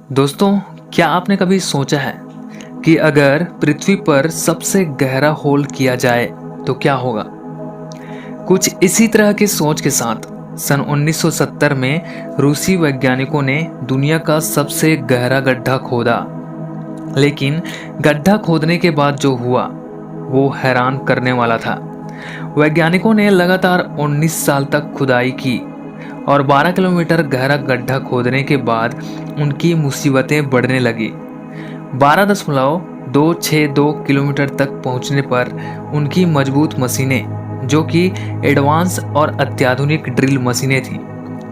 दोस्तों, क्या आपने कभी सोचा है कि अगर पृथ्वी पर सबसे गहरा होल किया जाए तो क्या होगा? कुछ इसी तरह की सोच के साथ सन 1970 में रूसी वैज्ञानिकों ने दुनिया का सबसे गहरा गड्ढा खोदा। लेकिन गड्ढा खोदने के बाद जो हुआ वो हैरान करने वाला था। वैज्ञानिकों ने लगातार 19 साल तक खुदाई की और 12 किलोमीटर गहरा गड्ढा खोदने के बाद उनकी मुसीबतें बढ़ने लगी। 12.262 किलोमीटर तक पहुंचने पर उनकी मजबूत मशीनें, जो कि एडवांस और अत्याधुनिक ड्रिल मशीनें थीं,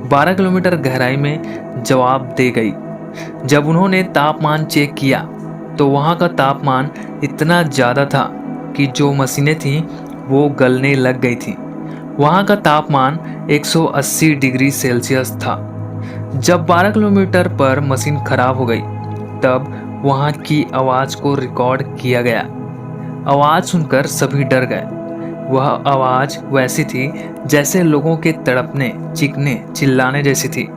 12 किलोमीटर गहराई में जवाब दे गई। जब उन्होंने तापमान चेक किया तो वहां का तापमान इतना ज़्यादा था कि जो मशीनें थीं वो गलने लग गई थीं। वहां का तापमान 180 डिग्री सेल्सियस था। जब 12 किलोमीटर पर मशीन खराब हो गई तब वहां की आवाज को रिकॉर्ड किया गया। आवाज सुनकर सभी डर गए। वह आवाज वैसी थी जैसे लोगों के तड़पने, चीखने, चिल्लाने जैसी थी।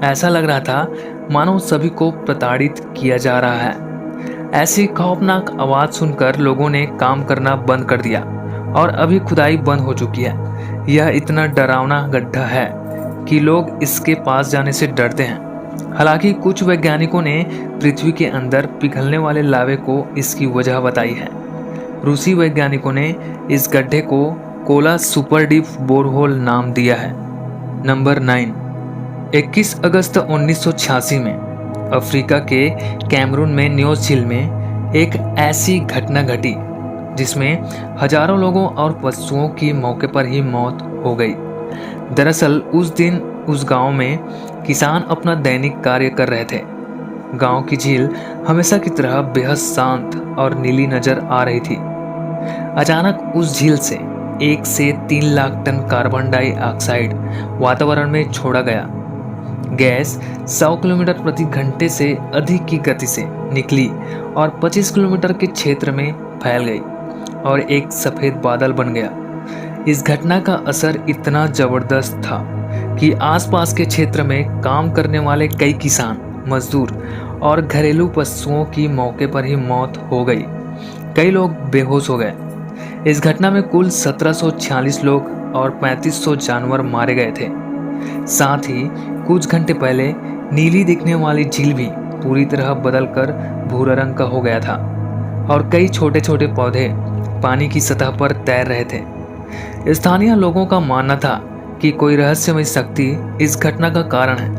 ऐसा लग रहा था मानो सभी को प्रताड़ित किया जा रहा है। ऐसी खौफनाक आवाज सुनकर लोगों ने काम करना बंद कर दिया और अभी खुदाई बंद हो चुकी है। यह इतना डरावना गड्ढा है कि लोग इसके पास जाने से डरते हैं। हालांकि कुछ वैज्ञानिकों ने पृथ्वी के अंदर पिघलने वाले लावे को इसकी वजह बताई है। रूसी वैज्ञानिकों ने इस गड्ढे को कोला सुपर डीप बोरहोल नाम दिया है। नंबर 9। 21 अगस्त 1986 में अफ्रीका के कैमरून में न्योस झील में एक ऐसी घटना घटी जिसमें हजारों लोगों और पशुओं की मौके पर ही मौत हो गई। दरअसल उस दिन उस गांव में किसान अपना दैनिक कार्य कर रहे थे। गांव की झील हमेशा की तरह बेहद शांत और नीली नजर आ रही थी। अचानक उस झील से 1 से 3 लाख टन कार्बन डाइऑक्साइड वातावरण में छोड़ा गया। गैस 100 किलोमीटर प्रति घंटे से अधिक की गति से निकली और 25 किलोमीटर के क्षेत्र में फैल गई और एक सफेद बादल बन गया। इस घटना का असर इतना जबरदस्त था कि आसपास के क्षेत्र में काम करने वाले कई किसान, मजदूर और घरेलू पशुओं की मौके पर ही मौत हो गई। कई लोग बेहोश हो गए। इस घटना में कुल 1746 लोग और 3500 जानवर मारे गए थे। साथ ही कुछ घंटे पहले नीली दिखने वाली झील भी पूरी तरह बदलकर भूरा रंग का हो गया था और कई छोटे छोटे पौधे पानी की सतह पर तैर रहे थे। स्थानीय लोगों का मानना था कि कोई रहस्यमय शक्ति इस घटना का कारण है।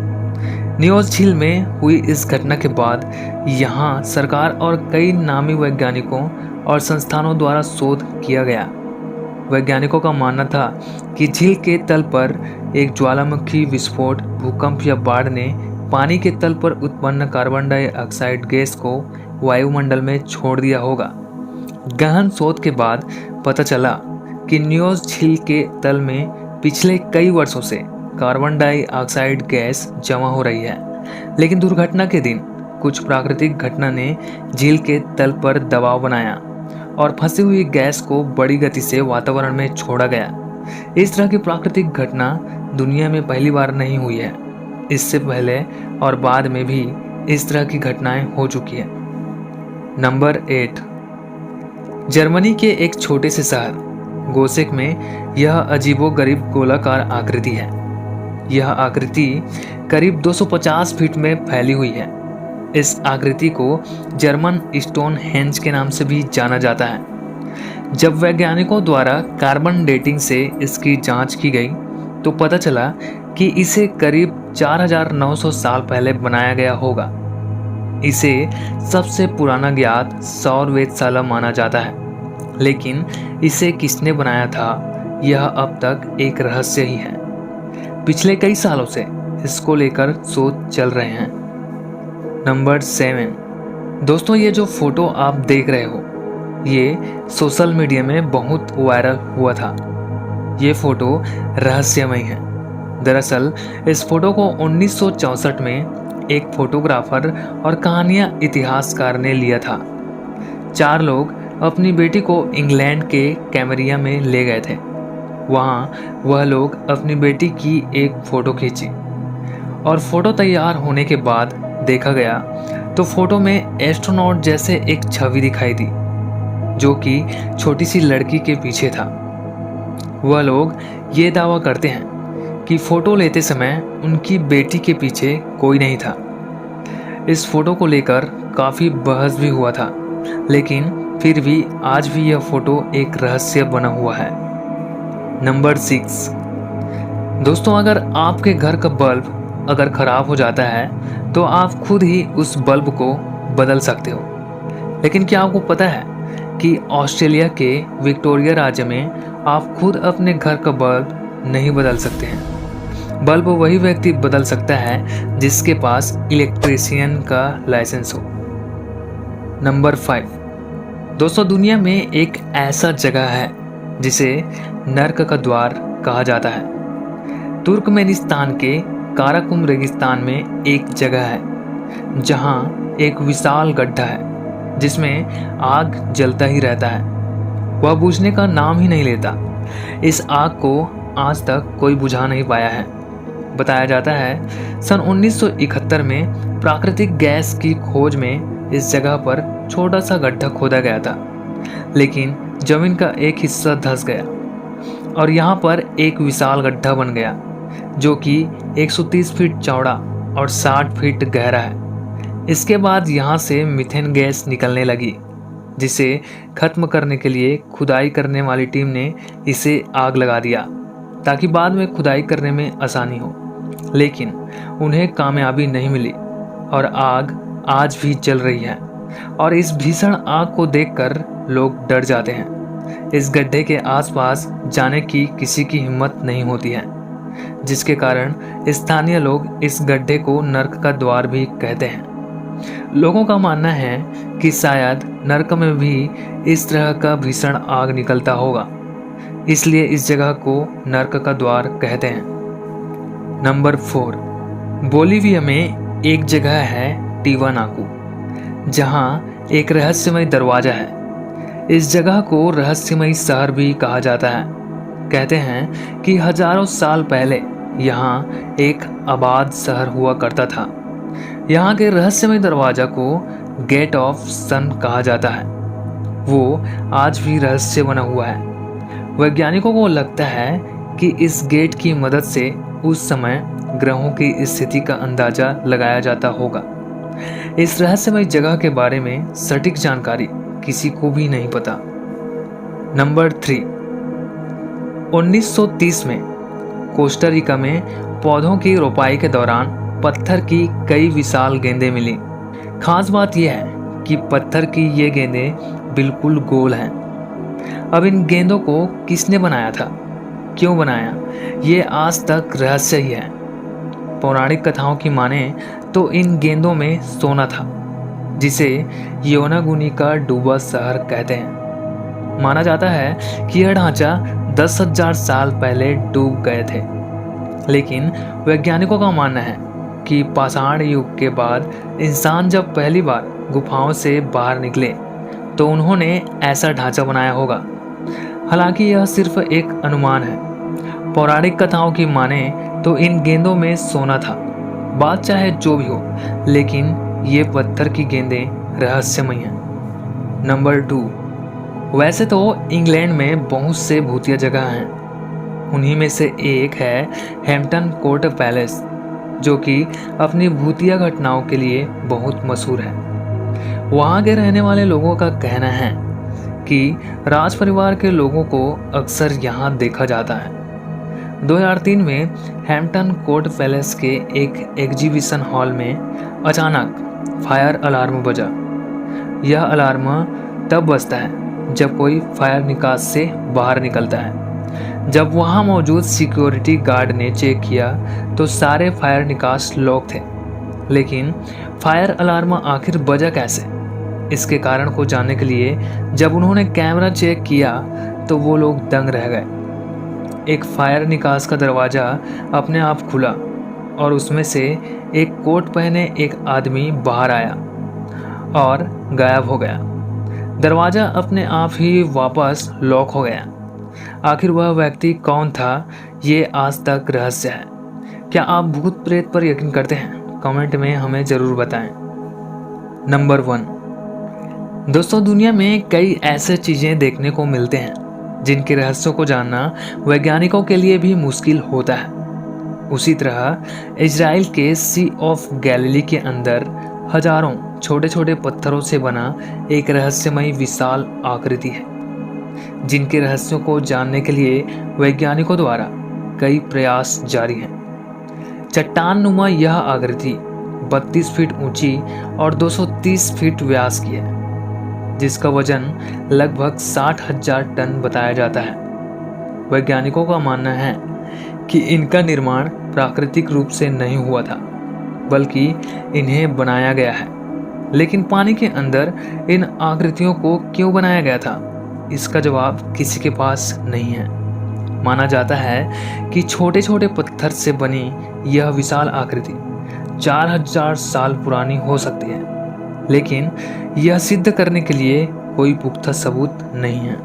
न्योस झील में हुई इस घटना के बाद यहाँ सरकार और कई नामी वैज्ञानिकों और संस्थानों द्वारा शोध किया गया। वैज्ञानिकों का मानना था कि झील के तल पर एक ज्वालामुखी विस्फोट, भूकंप या बाढ़ ने पानी के तल पर उत्पन्न कार्बन डाइऑक्साइड गैस को वायुमंडल में छोड़ दिया होगा। गहन शोध के बाद पता चला कि न्योस झील के तल में पिछले कई वर्षों से कार्बन डाइऑक्साइड गैस जमा हो रही है। लेकिन दुर्घटना के दिन कुछ प्राकृतिक घटना ने झील के तल पर दबाव बनाया और फंसी हुई गैस को बड़ी गति से वातावरण में छोड़ा गया। इस तरह की प्राकृतिक घटना दुनिया में पहली बार नहीं हुई है। इससे पहले और बाद में भी इस तरह की घटनाएं हो चुकी है। नंबर 8। जर्मनी के एक छोटे से शहर गोसेक में यह अजीबोगरीब गोलाकार आकृति है। यह आकृति करीब 250 फीट में फैली हुई है। इस आकृति को जर्मन स्टोनहेंज के नाम से भी जाना जाता है। जब वैज्ञानिकों द्वारा कार्बन डेटिंग से इसकी जांच की गई तो पता चला कि इसे करीब 4900 साल पहले बनाया गया होगा। इसे सबसे पुराना ज्ञात सौर वेधशाला माना जाता है, लेकिन इसे किसने बनाया था यह अब तक एक रहस्य ही है। पिछले कई सालों से इसको लेकर शोध चल रहे हैं। नंबर 7। दोस्तों, ये जो फोटो आप देख रहे हो ये सोशल मीडिया में बहुत वायरल हुआ था। ये फोटो रहस्यमय है। दरअसल इस फोटो को 1964 में एक फोटोग्राफर और कहानियां इतिहासकार ने लिया था। 4 लोग अपनी बेटी को इंग्लैंड के कैमरिया में ले गए थे। वहाँ वह लोग अपनी बेटी की एक फ़ोटो खींची और फोटो तैयार होने के बाद देखा गया तो फोटो में एस्ट्रोनॉट जैसे एक छवि दिखाई दी जो कि छोटी सी लड़की के पीछे था। वह लोग ये दावा करते हैं कि फोटो लेते समय उनकी बेटी के पीछे कोई नहीं था। इस फोटो को लेकर काफ़ी बहस भी हुआ था, लेकिन फिर भी आज भी यह फोटो एक रहस्य बना हुआ है। नंबर 6। दोस्तों, अगर आपके घर का बल्ब अगर ख़राब हो जाता है तो आप खुद ही उस बल्ब को बदल सकते हो। लेकिन क्या आपको पता है कि ऑस्ट्रेलिया के विक्टोरिया राज्य में आप खुद अपने घर का बल्ब नहीं बदल सकते हैं। बल्ब वही व्यक्ति बदल सकता है जिसके पास इलेक्ट्रीशियन का लाइसेंस हो। नंबर 5। दोस्तों, दुनिया में एक ऐसा जगह है जिसे नर्क का द्वार कहा जाता है। तुर्कमेनिस्तान के काराकुम रेगिस्तान में एक जगह है जहां एक विशाल गड्ढा है जिसमें आग जलता ही रहता है। वह बुझने का नाम ही नहीं लेता। इस आग को आज तक कोई बुझा नहीं पाया है। बताया जाता है सन 1971 में प्राकृतिक गैस की खोज में इस जगह पर छोटा सा गड्ढा खोदा गया था, लेकिन जमीन का एक हिस्सा धंस गया और यहाँ पर एक विशाल गड्ढा बन गया जो कि 130 फीट चौड़ा और 60 फीट गहरा है। इसके बाद यहाँ से मीथेन गैस निकलने लगी, जिसे खत्म करने के लिए खुदाई करने वाली टीम ने इसे आग लगा दिया ताकि बाद में खुदाई करने में आसानी हो। लेकिन उन्हें कामयाबी नहीं मिली और आग आज भी जल रही है और इस भीषण आग को देखकर लोग डर जाते हैं। इस गड्ढे के आसपास जाने की किसी की हिम्मत नहीं होती है, जिसके कारण स्थानीय लोग इस गड्ढे को नर्क का द्वार भी कहते हैं। लोगों का मानना है कि शायद नर्क में भी इस तरह का भीषण आग निकलता होगा, इसलिए इस जगह को नर्क का द्वार कहते हैं। नंबर 4। बोलिविया में एक जगह है टिवानाकू, जहां एक रहस्यमय दरवाजा है। इस जगह को रहस्यमय शहर भी कहा जाता है। कहते हैं कि हजारों साल पहले यहाँ एक आबाद शहर हुआ करता था। यहाँ के रहस्यमय दरवाजा को गेट ऑफ सन कहा जाता है। वो आज भी रहस्य बना हुआ है। वैज्ञानिकों को लगता है कि इस गेट की मदद से उस समय ग्रहों की स्थिति का अंदाजा लगाया जाता होगा। इस रहस्यमय जगह के बारे में सटीक जानकारी किसी को भी नहीं पता। नंबर 3। 1930 में कोस्टा रिका में पौधों की रोपाई के दौरान पत्थर की कई विशाल गेंदें मिली। खास बात यह है कि पत्थर की ये गेंदें बिल्कुल गोल हैं। अब इन गेंदों को किसने बनाया था, क्यों बनाया, ये आज तक रहस्य ही है। पौराणिक कथाओं की माने तो इन गेंदों में सोना था, जिसे योनागुनी का डूबा शहर कहते हैं। माना जाता है कि यह ढांचा 10,000 साल पहले डूब गए थे, लेकिन वैज्ञानिकों का मानना है कि पाषाण युग के बाद इंसान जब पहली बार गुफाओं से बाहर निकले तो उन्होंने ऐसा ढांचा बनाया होगा। हालांकि यह सिर्फ एक अनुमान है। पौराणिक कथाओं की माने तो इन गेंदों में सोना था। बात चाहे जो भी हो, लेकिन ये पत्थर की गेंदें रहस्यमय हैं। नंबर 2। वैसे तो इंग्लैंड में बहुत से भूतिया जगह हैं। उन्हीं में से एक है हैम्पटन कोर्ट पैलेस, जो कि अपनी भूतिया घटनाओं के लिए बहुत मशहूर है। वहाँ के रहने वाले लोगों का कहना है कि राज परिवार के लोगों को अक्सर यहाँ देखा जाता है। 2003 में हैम्पटन कोर्ट पैलेस के एक एग्जीबिशन हॉल में अचानक फायर अलार्म बजा। यह अलार्म तब बजता है जब कोई फायर निकास से बाहर निकलता है। जब वहां मौजूद सिक्योरिटी गार्ड ने चेक किया तो सारे फायर निकास लॉक थे। लेकिन फायर अलार्म आखिर बजा कैसे, इसके कारण को जानने के लिए जब उन्होंने कैमरा चेक किया तो वो लोग दंग रह गए। एक फायर निकास का दरवाज़ा अपने आप खुला और उसमें से एक कोट पहने एक आदमी बाहर आया और गायब हो गया। दरवाज़ा अपने आप ही वापस लॉक हो गया। आखिर वह व्यक्ति कौन था, ये आज तक रहस्य है। क्या आप भूत प्रेत पर यकीन करते हैं? कमेंट में हमें ज़रूर बताएं। नंबर 1, दोस्तों दुनिया में कई ऐसे चीज़ें देखने को मिलते हैं जिनके रहस्यों को जानना वैज्ञानिकों के लिए भी मुश्किल होता है। उसी तरह इजराइल के सी ऑफ गैलिली के अंदर हजारों छोटे छोटे पत्थरों से बना एक रहस्यमयी विशाल आकृति है, जिनके रहस्यों को जानने के लिए वैज्ञानिकों द्वारा कई प्रयास जारी हैं। चट्टान नुमा यह आकृति 32 फीट ऊंची और 230 फीट व्यास की है, जिसका वजन लगभग 60,000 टन बताया जाता है। वैज्ञानिकों का मानना है कि इनका निर्माण प्राकृतिक रूप से नहीं हुआ था, बल्कि इन्हें बनाया गया है। लेकिन पानी के अंदर इन आकृतियों को क्यों बनाया गया था, इसका जवाब किसी के पास नहीं है। माना जाता है कि छोटे छोटे पत्थर से बनी यह विशाल आकृति 4000 साल पुरानी हो सकती है, लेकिन यह सिद्ध करने के लिए कोई पुख्ता सबूत नहीं है।